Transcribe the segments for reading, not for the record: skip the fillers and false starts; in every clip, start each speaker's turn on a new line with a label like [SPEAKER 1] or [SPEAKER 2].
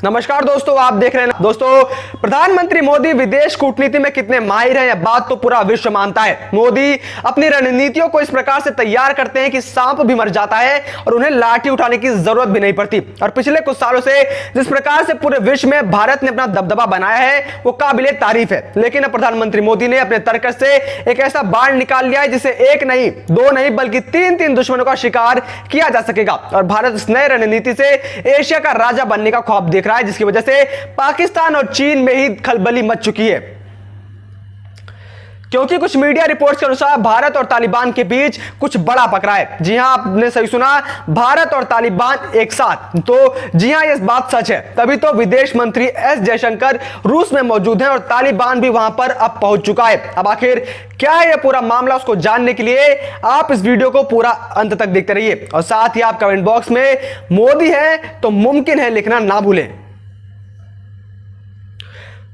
[SPEAKER 1] नमस्कार दोस्तों, आप देख रहे हैं दोस्तों प्रधानमंत्री मोदी विदेश कूटनीति में कितने माहिर हैं, यह बात तो पूरा विश्व मानता है। मोदी अपनी रणनीतियों को इस प्रकार से तैयार करते हैं कि सांप भी मर जाता है और उन्हें लाठी उठाने की जरूरत भी नहीं पड़ती। और पिछले कुछ सालों से जिस प्रकार से पूरे विश्व में भारत ने अपना दबदबा बनाया है वो काबिले तारीफ है। लेकिन अब प्रधानमंत्री मोदी ने अपने तर्कश से एक ऐसा बाण निकाल लिया है जिसे एक नहीं, दो नहीं बल्कि तीन दुश्मनों का शिकार किया जा सकेगा। और भारत इस नए रणनीति से एशिया का राजा बनने का ख्वाब देख रहा है, जिसकी वजह से पाकिस्तान और चीन में ही खलबली मच चुकी है। क्योंकि कुछ मीडिया रिपोर्ट्स के अनुसार भारत और तालिबान के बीच कुछ बड़ा पकड़ा है। जी हां, आपने सही सुना, भारत और तालिबान एक साथ। तो जी हां, यह बात सच है। तभी तो विदेश मंत्री एस जयशंकर रूस में मौजूद हैं और तालिबान भी वहां पर अब पहुंच चुका है। अब आखिर क्या है यह पूरा मामला, उसको जानने के लिए आप इस वीडियो को पूरा अंत तक देखते रहिए और साथ ही आप कमेंट बॉक्स में मोदी है तो मुमकिन है लिखना ना भूलें।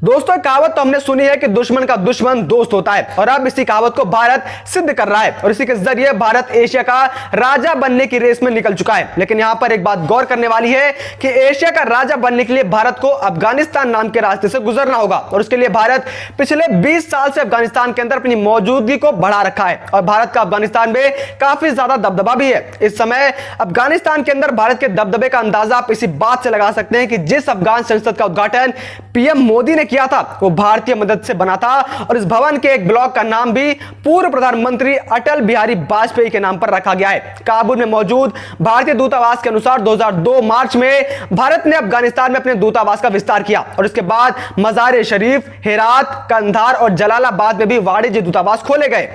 [SPEAKER 1] दोस्तों, कहावत तो हमने सुनी है कि दुश्मन का दुश्मन दोस्त होता है और अब इसी कहावत को भारत सिद्ध कर रहा है और इसी के जरिए भारत एशिया का राजा बनने की रेस में निकल चुका है। लेकिन यहां पर एक बात गौर करने वाली है कि एशिया का राजा बनने के लिए भारत को अफगानिस्तान नाम के रास्ते से गुजरना होगा और उसके लिए भारत पिछले 20 साल से अफगानिस्तान के अंदर अपनी मौजूदगी को बढ़ा रखा है और भारत का अफगानिस्तान में काफी ज्यादा दबदबा भी है। इस समय अफगानिस्तान के अंदर भारत के दबदबे का अंदाजा आप इसी बात से लगा सकते हैं कि जिस अफगान संसद का उद्घाटन पीएम मोदी ने किया था वो भारतीय मदद से बना था और इस भवन के एक ब्लॉक का नाम भी पूर्व प्रधानमंत्री अटल बिहारी वाजपेयी के नाम पर रखा गया है। काबुल में मौजूद भारतीय दूतावास के अनुसार 2002 मार्च में भारत ने अफगानिस्तान में अपने दूतावास का विस्तार किया और इसके बाद मजार शरीफ, हेरात, कंधार और जलालाबाद में भी वाणिज्य दूतावास खोले गए।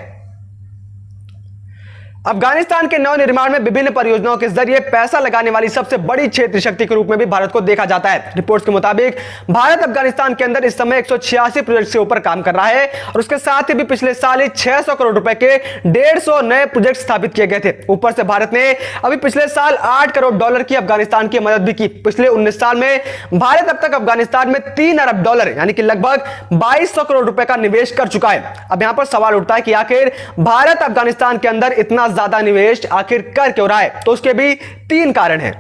[SPEAKER 1] अफगानिस्तान के नवनिर्माण में विभिन्न परियोजनाओं के जरिए पैसा लगाने वाली सबसे बड़ी क्षेत्रीय शक्ति के रूप में भी भारत को देखा जाता है। रिपोर्ट्स के मुताबिक भारत अफगानिस्तान के अंदर इस समय 186 प्रोजेक्ट से ऊपर काम कर रहा है और उसके साथ ही भी पिछले साल ही 600 करोड़ रुपए के 150 नए प्रोजेक्ट स्थापित किए गए थे। ऊपर से भारत ने अभी पिछले साल $8 करोड़ की अफगानिस्तान की मदद भी की। पिछले 19 साल में भारत अब तक अफगानिस्तान में $3 अरब यानी कि लगभग 2200 करोड़ रुपए का निवेश कर चुका है। अब यहां पर सवाल उठता है कि आखिर भारत अफगानिस्तान के अंदर इतना ज्यादा निवेश आखिर कर क्यों रहा है? तो उसके भी 3 कारण हैं।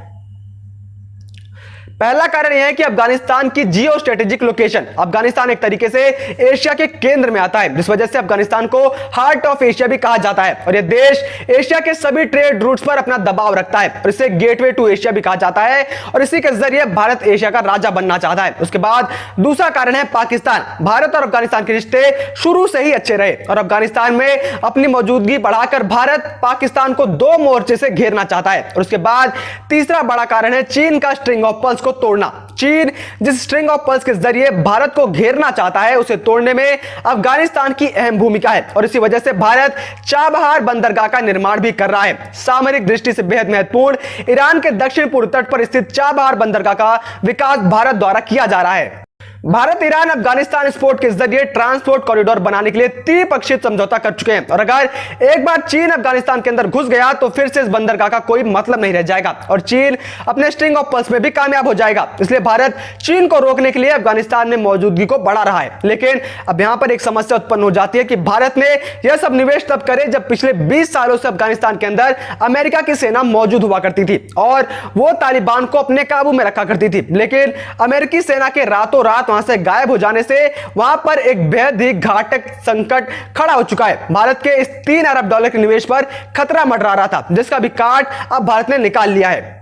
[SPEAKER 1] पहला कारण यह है कि अफगानिस्तान की जियो स्ट्रेटेजिक लोकेशन। अफगानिस्तान एक तरीके से एशिया के केंद्र में आता है, जिस वजह से अफगानिस्तान को हार्ट ऑफ एशिया भी कहा जाता है और यह देश एशिया के सभी ट्रेड रूट्स पर अपना दबाव रखता है और इसे गेटवे टू एशिया भी कहा जाता है और इसी के जरिए भारत एशिया का राजा बनना चाहता है। उसके बाद दूसरा कारण है पाकिस्तान। भारत और अफगानिस्तान के रिश्ते शुरू से ही अच्छे रहे और अफगानिस्तान में अपनी मौजूदगी बढ़ाकर भारत पाकिस्तान को 2 मोर्चे से घेरना चाहता है। और उसके बाद तीसरा बड़ा कारण है चीन का स्ट्रिंग ऑफ पर्ल्स को तोड़ना। चीन जिस स्ट्रिंग ऑफ पर्ल्स के जरिए भारत को घेरना चाहता है उसे तोड़ने में अफगानिस्तान की अहम भूमिका है और इसी वजह से भारत चाबहार बंदरगाह का निर्माण भी कर रहा है। सामरिक दृष्टि से बेहद महत्वपूर्ण ईरान के दक्षिण पूर्व तट पर स्थित चाबहार बंदरगाह का विकास भारत द्वारा किया जा रहा है। भारत ईरान अफगानिस्तान स्पोर्ट के जरिए ट्रांसपोर्ट कॉरिडोर बनाने के लिए त्रिपक्षीय समझौता कर चुके हैं और अगर एक बार चीन अफगानिस्तान के अंदर घुस गया तो फिर से इस बंदरगाह का कोई मतलब नहीं रह जाएगा और चीन अपने स्ट्रिंग ऑफ पर्ल्स में भी कामयाब हो जाएगा। इसलिए भारत चीन को रोकने के लिए अफगानिस्तान में मौजूदगी को बढ़ा रहा है। लेकिन अब यहां पर एक समस्या उत्पन्न हो जाती है कि भारत ने यह सब निवेश तब करे जब पिछले 20 सालों से अफगानिस्तान के अंदर अमेरिका की सेना मौजूद हुआ करती थी और वो तालिबान को अपने काबू में रखा करती थी। लेकिन अमेरिकी सेना के रातों रात वहां से गायब हो जाने से वहां पर एक बेहद ही घातक संकट खड़ा हो चुका है। भारत के इस $3 अरब के निवेश पर खतरा मंडरा रहा था, जिसका भी काट अब भारत ने निकाल लिया है।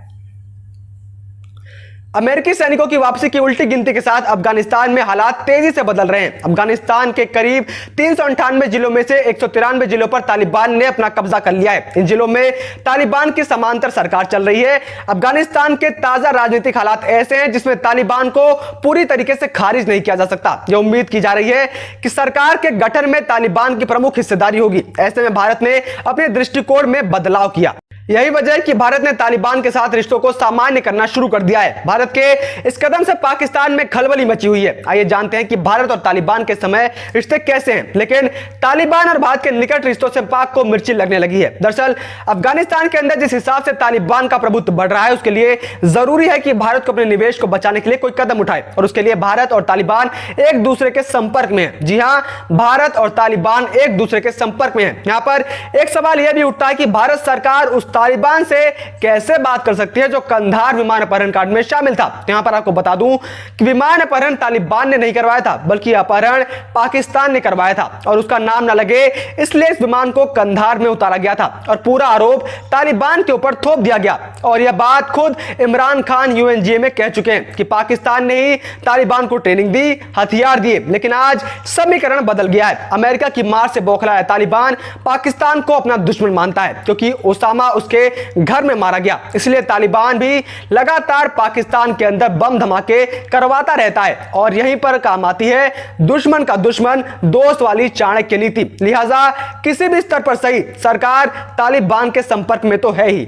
[SPEAKER 1] अमेरिकी सैनिकों की वापसी की उल्टी गिनती के साथ अफगानिस्तान में हालात तेजी से बदल रहे हैं। अफगानिस्तान के करीब 398 जिलों में से 193 जिलों पर तालिबान ने अपना कब्जा कर लिया है। इन जिलों में तालिबान की समांतर सरकार चल रही है। अफगानिस्तान के ताजा राजनीतिक हालात ऐसे हैं जिसमें तालिबान को पूरी तरीके से खारिज नहीं किया जा सकता। यह उम्मीद की जा रही है कि सरकार के गठन में तालिबान की प्रमुख हिस्सेदारी होगी। ऐसे में भारत ने अपने दृष्टिकोण में बदलाव किया। यही वजह है कि भारत ने तालिबान के साथ रिश्तों को सामान्य करना शुरू कर दिया है। भारत के इस कदम से पाकिस्तान में खलबली मची हुई है। आइए जानते हैं कि भारत और तालिबान के समय रिश्ते कैसे हैं। लेकिन तालिबान और भारत के निकट रिश्तों से पाक को मिर्ची लगने लगी है। दरअसल अफगानिस्तान के अंदर जिस हिसाब से तालिबान का प्रभुत्व बढ़ रहा है उसके लिए जरूरी है कि भारत को अपने निवेश को बचाने के लिए कोई कदम उठाए और उसके लिए भारत और तालिबान एक दूसरे के संपर्क में है। जी हां, भारत और तालिबान एक दूसरे के संपर्क में है। यहां पर एक सवाल यह भी उठता है कि भारत सरकार उस तालिबान से कैसे बात कर सकती है जो कंधार विमान अपहरण कांड में शामिल था। तो यहां पर आपको बता दूं कि विमान अपहरण तालिबान ने नहीं करवाया था, बल्कि अपहरण पाकिस्तान ने करवाया था और उसका नाम न लगे इसलिए इस विमान को कंधार में उतारा गया था और पूरा आरोप तालिबान के ऊपर थोप दिया गया। और यह बात खुद इमरान खान यूएनजीए में कह चुके हैं कि पाकिस्तान ने ही तालिबान को ट्रेनिंग दी, हथियार दिए। लेकिन आज समीकरण बदल गया है। अमेरिका की मार से बौखलाया तालिबान पाकिस्तान को अपना दुश्मन मानता है क्योंकि ओसामा उसके घर में मारा गया, इसलिए तालिबान भी लगातार पाकिस्तान के अंदर बम धमाके करवाता रहता है। और यहीं पर काम आती है दुश्मन का दुश्मन दोस्त वाली चाणक्य नीति। लिहाजा किसी भी स्तर पर सही सरकार तालिबान के संपर्क में तो है ही।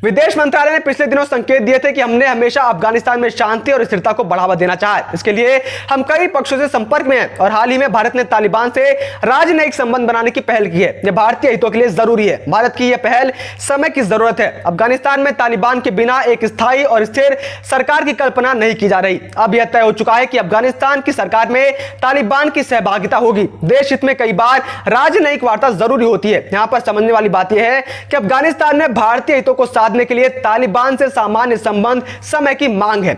[SPEAKER 1] विदेश मंत्रालय ने पिछले दिनों संकेत दिए थे कि हमने हमेशा अफगानिस्तान में शांति और स्थिरता को बढ़ावा देना चाहा है। इसके लिए हम कई पक्षों से संपर्क में हैं और हाल ही में भारत ने तालिबान से राजनयिक संबंध बनाने की पहल की है। यह भारतीय हितों के लिए जरूरी है। भारत की यह पहल समय की जरूरत है। अफगानिस्तान में तालिबान के बिना एक स्थायी और स्थिर सरकार की कल्पना नहीं की जा रही। अब यह तय हो चुका है कि अफगानिस्तान की सरकार में तालिबान की सहभागिता होगी। देश हित में कई बार राजनयिक वार्ता जरूरी होती है। यहां पर समझने वाली बात यह है कि अफगानिस्तान में भारतीय हितों को साधने के लिए तालिबान से सामान्य संबंध समय की मांग है।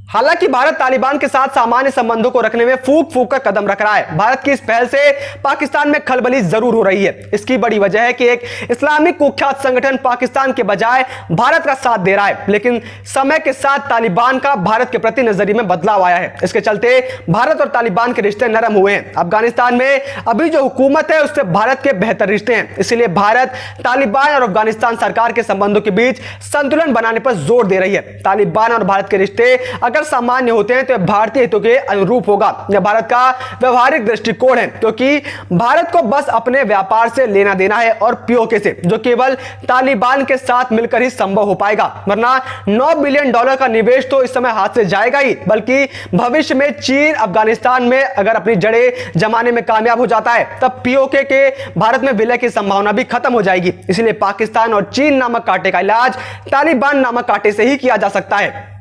[SPEAKER 1] हालांकि भारत तालिबान के साथ सामान्य संबंधों को रखने में फूक फूक कर कदम रख रहा है। भारत की इस पहल से पाकिस्तान में खलबली जरूर हो रही है। इसकी बड़ी वजह है कि एक इस्लामिक कुख्यात संगठन पाकिस्तान के बजाय भारत का साथ दे रहा है। लेकिन समय के साथ तालिबान का भारत के प्रति नजरिए में बदलाव आया है। इसके चलते भारत और तालिबान के रिश्ते नरम हुए हैं। अफगानिस्तान में अभी जो हुकूमत है उससे भारत के बेहतर रिश्ते हैं। इसलिए भारत तालिबान और अफगानिस्तान सरकार के संबंधों के बीच संतुलन बनाने पर जोर दे रही है। तालिबान और भारत के रिश्ते अगर सामान्य होते हैं तो भारतीय हितों के अनुरूप होगा। यह भारत का व्यवहारिक दृष्टिकोण है क्योंकि भारत को बस अपने व्यापार से लेना देना है और पीओके से, जो केवल तालिबान के साथ मिलकर ही संभव हो पाएगा। वरना $9 बिलियन का निवेश तो इस समय हाथ से जाएगा ही, बल्कि भविष्य में चीन अफगानिस्तान में अगर अपनी जड़ें जमाने में कामयाब हो जाता है तब पीओके के भारत में विलय की संभावना भी खत्म हो जाएगी। इसलिए पाकिस्तान और चीन नामक कांटे का इलाज तालिबान नामक कांटे से ही किया जा सकता है।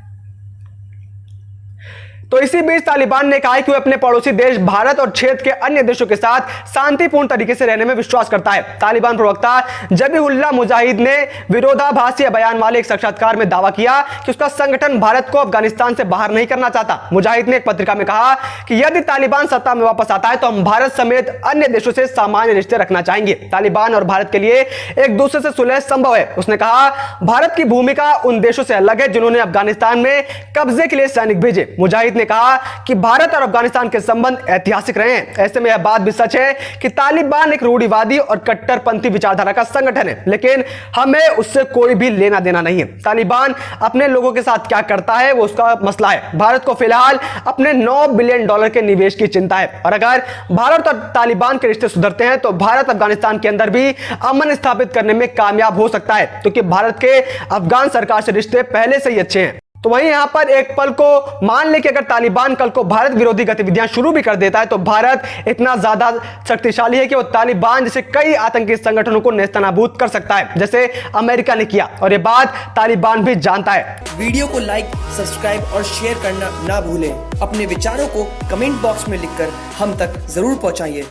[SPEAKER 1] तो इसी बीच तालिबान ने कहा है कि वह अपने पड़ोसी देश भारत और क्षेत्र के अन्य देशों के साथ शांतिपूर्ण तरीके से रहने में विश्वास करता है। तालिबान प्रवक्ता जबीहुल्लाह मुजाहिद ने विरोधाभासी बयान वाले एक साक्षात्कार में दावा किया कि उसका संगठन भारत को अफगानिस्तान से बाहर नहीं करना चाहता। मुजाहिद ने एक पत्रिका में कहा कि यदि तालिबान सत्ता में वापस आता है तो हम भारत समेत अन्य देशों से सामान्य रिश्ते रखना चाहेंगे। तालिबान और भारत के लिए एक दूसरे से सुलह संभव है। उसने कहा भारत की भूमिका उन देशों से अलग है जिन्होंने अफगानिस्तान में कब्जे के लिए सैनिक भेजे। मुजाहिद ने कहा कि भारत और अफगानिस्तान के संबंध ऐतिहासिक रहे हैं। ऐसे में यह बात भी सच है कि तालिबान एक रूढ़िवादी और कट्टरपंथी विचारधारा का संगठन है, लेकिन हमें उससे कोई भी लेना देना नहीं है। तालिबान अपने लोगों के साथ क्या करता है वो उसका मसला है। भारत को फिलहाल अपने $9 बिलियन के निवेश की चिंता है और अगर भारत और तालिबान के रिश्ते सुधरते हैं तो भारत अफगानिस्तान के अंदर भी अमन स्थापित करने में कामयाब हो सकता है, क्योंकि भारत के अफगान सरकार से रिश्ते पहले से ही अच्छे हैं। तो वहीं यहां पर एक पल को मान ले कि अगर तालिबान कल को भारत विरोधी गतिविधियां शुरू भी कर देता है तो भारत इतना ज्यादा शक्तिशाली है कि वो तालिबान जैसे कई आतंकी संगठनों को नेस्तनाबूद कर सकता है, जैसे अमेरिका ने किया, और ये बात तालिबान भी जानता है।
[SPEAKER 2] वीडियो को लाइक, सब्सक्राइब और शेयर करना ना भूलें। अपने विचारों को कमेंट बॉक्स में लिखकर हम तक जरूर पहुंचाइए।